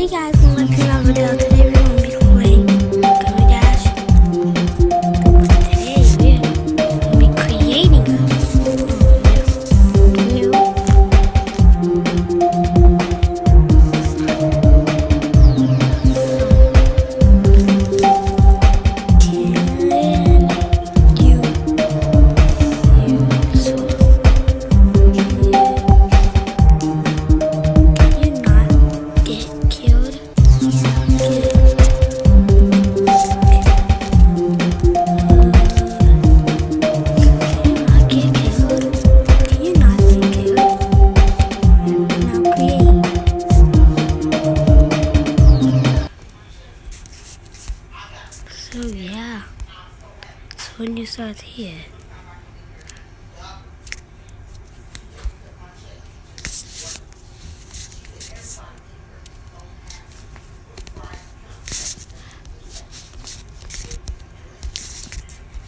Hey guys, welcome back to another video. Today we're going to be playing Gummy Dash. Today we're going to be creating a new when you start here.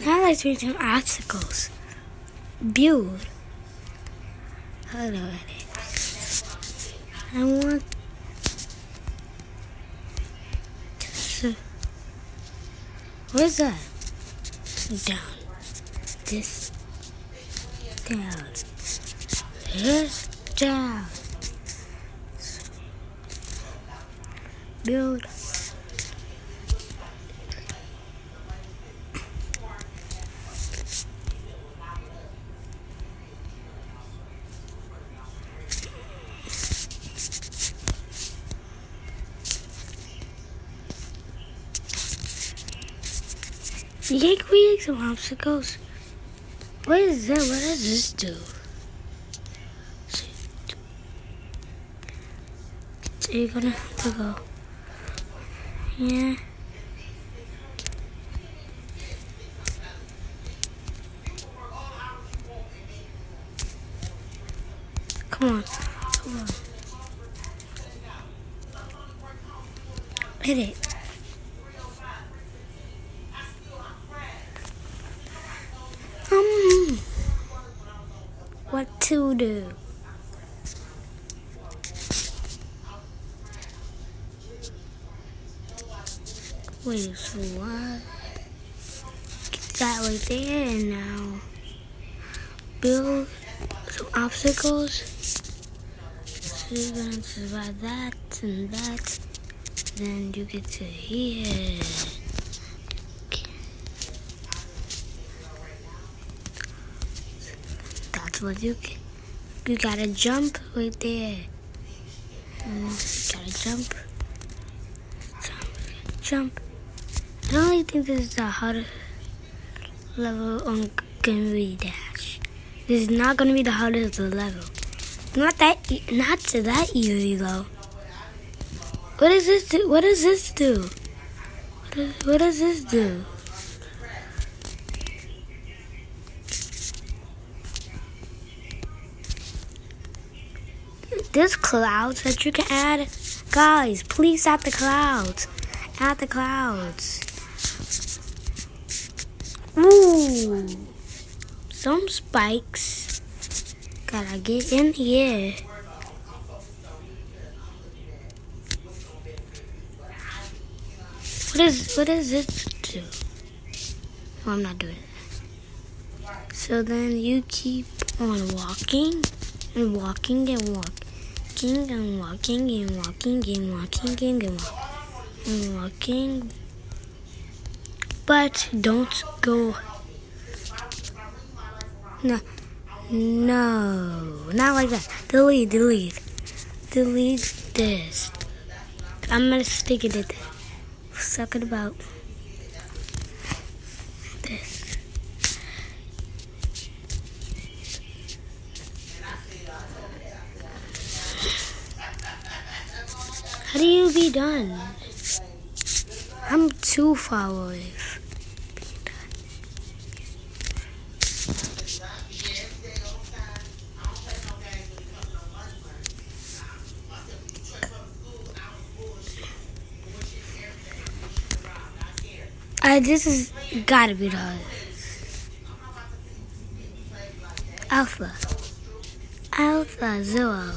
Now let's read some obstacles. Build. Hello, edit. I want where's that? Down. This. Down. This. Down. Build. You can create some obstacles. What is that? What does this do? So you're gonna have to go. Yeah. Come on. Come on. Hit it. What to do? Wait, so what? Get that right there and now build some obstacles. So you're gonna survive that and that. Then you get to here. What you gotta jump right there. Gotta jump. I don't really think this is the hardest level on Gummy Dash. This is not gonna be the hardest level. Not that easy though. What does this do? What does this do? What does this do? There's clouds that you can add. Guys, please add the clouds. Add the clouds. Ooh. Some spikes. Gotta get in here. What does this do? Oh, I'm not doing it. So then you keep on walking and walking and walking. And walking and walking and walking and walking, but don't go. No, not like that. Delete this. I'm gonna stick it at that. Suck it about this. How do you be done? I'm too far away from being done. This is gotta be the hardest. Alpha 0.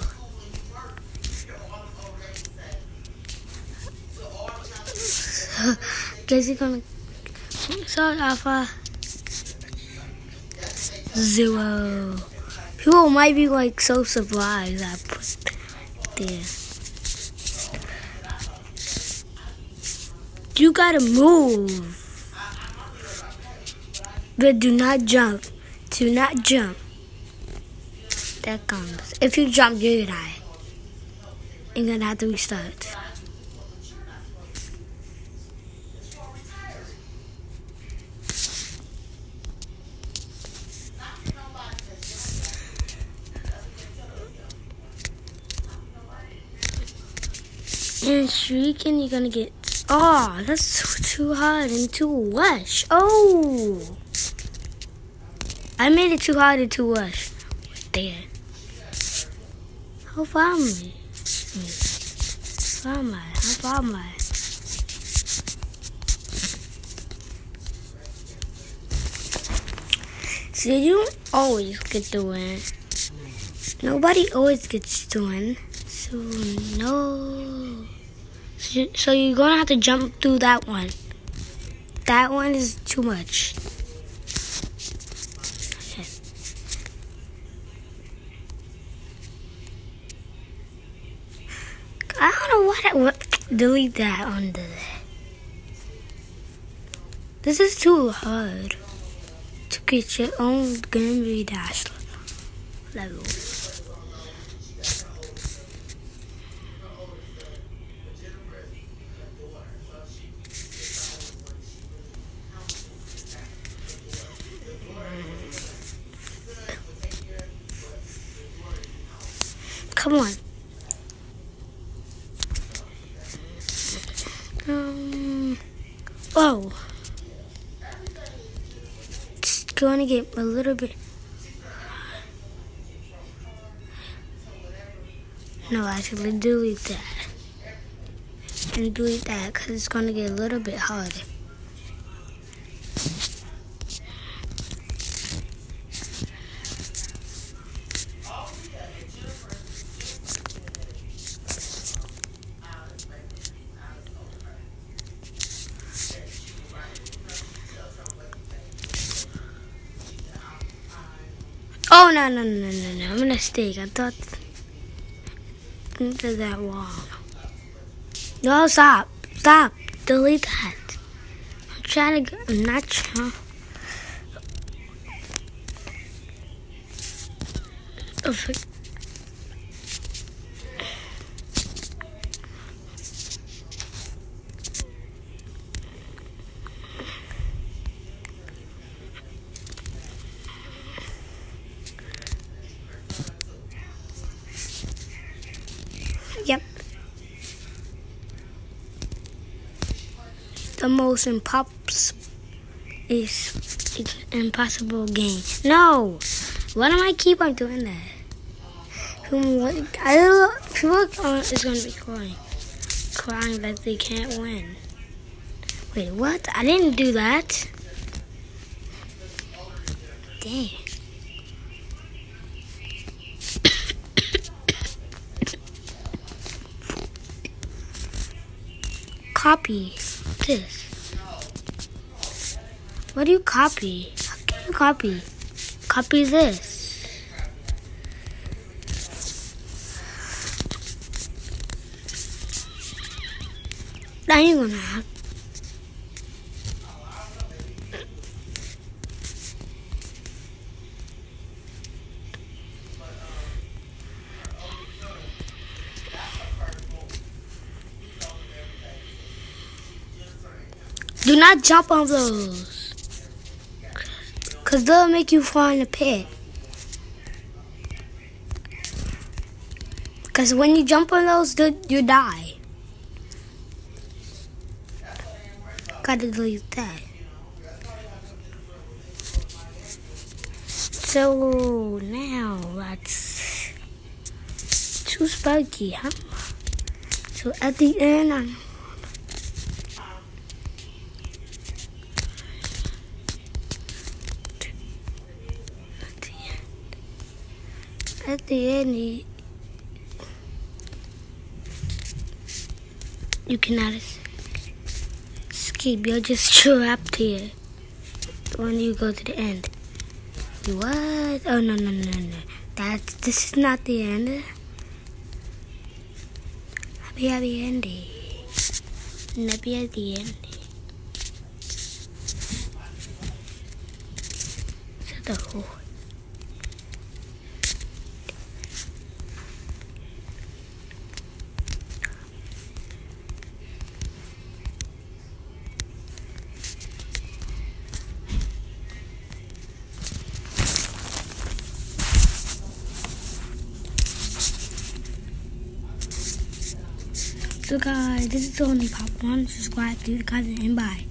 Guess you're gonna. Sorry, Alpha. 0. People might be like so surprised I put there. You gotta move. But do not jump. Do not jump. That comes. If you jump, you're gonna die. You're gonna have to restart. And shrieking, you're gonna get. Oh, that's too hard and too rush. Oh, I made it too hard and too rush. Right there. How far am I? How far am I? So you always get to win. Nobody always gets to win. So no. So you're gonna have to jump through that one. That one is too much. Okay. I don't know what. Delete that under there. This is too hard to get your own Game Dash level. Come on. Oh. It's going to get a little bit. No, actually, delete that. And delete that because it's going to get a little bit harder. Oh, no. I'm a mistake. I thought into that wall. No, stop. Delete that. I'm not trying. Yep. The most impossible game. No! Why do I keep on doing that? People is going to be crying that they can't win. Wait, what? I didn't do that. Dang. Copy this. What do you copy? How can you copy? Copy this. Now you're gonna have. Do not jump on those, because they'll make you fall in the pit. Because when you jump on those, you die. Gotta delete that. So now that's too spiky, huh? So at the end, at the end, you cannot escape. You're just trapped here when you go to the end. What? Oh, no. This is not the end. Happy ending. Happy at the end. So the whole. So guys, this is only part 1. Subscribe, leave a comment, and bye.